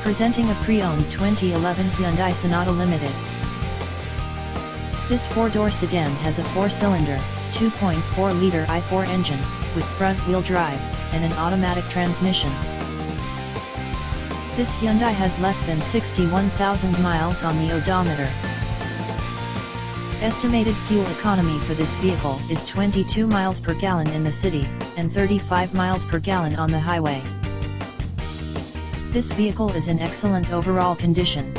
Presenting a pre-owned 2011 Hyundai Sonata Limited. This four-door sedan has a four-cylinder, 2.4-liter i4 engine, with front-wheel drive, and an automatic transmission. This Hyundai has less than 61,000 miles on the odometer. Estimated fuel economy for this vehicle is 22 miles per gallon in the city, and 35 miles per gallon on the highway. This vehicle is in excellent overall condition.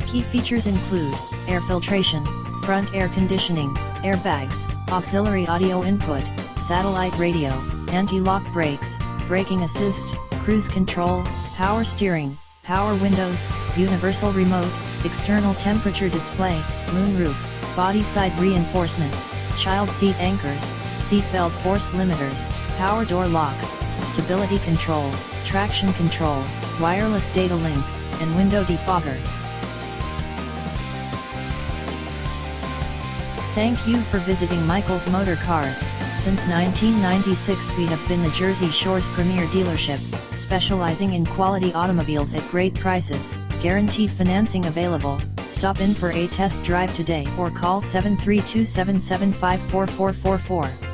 Key features include air filtration, front air conditioning, airbags, auxiliary audio input, satellite radio, anti-lock brakes, braking assist, cruise control, power steering, power windows, universal remote, external temperature display, moonroof, body side reinforcements, child seat anchors, seat belt force limiters, power door locks, stability control, traction control, wireless data link, and window defogger. Thank you for visiting Michael's Motorcars. Since 1996 we have been the Jersey Shore's premier dealership, specializing in quality automobiles at great prices, guaranteed financing available. Stop in for a test drive today or call 732-775-4444.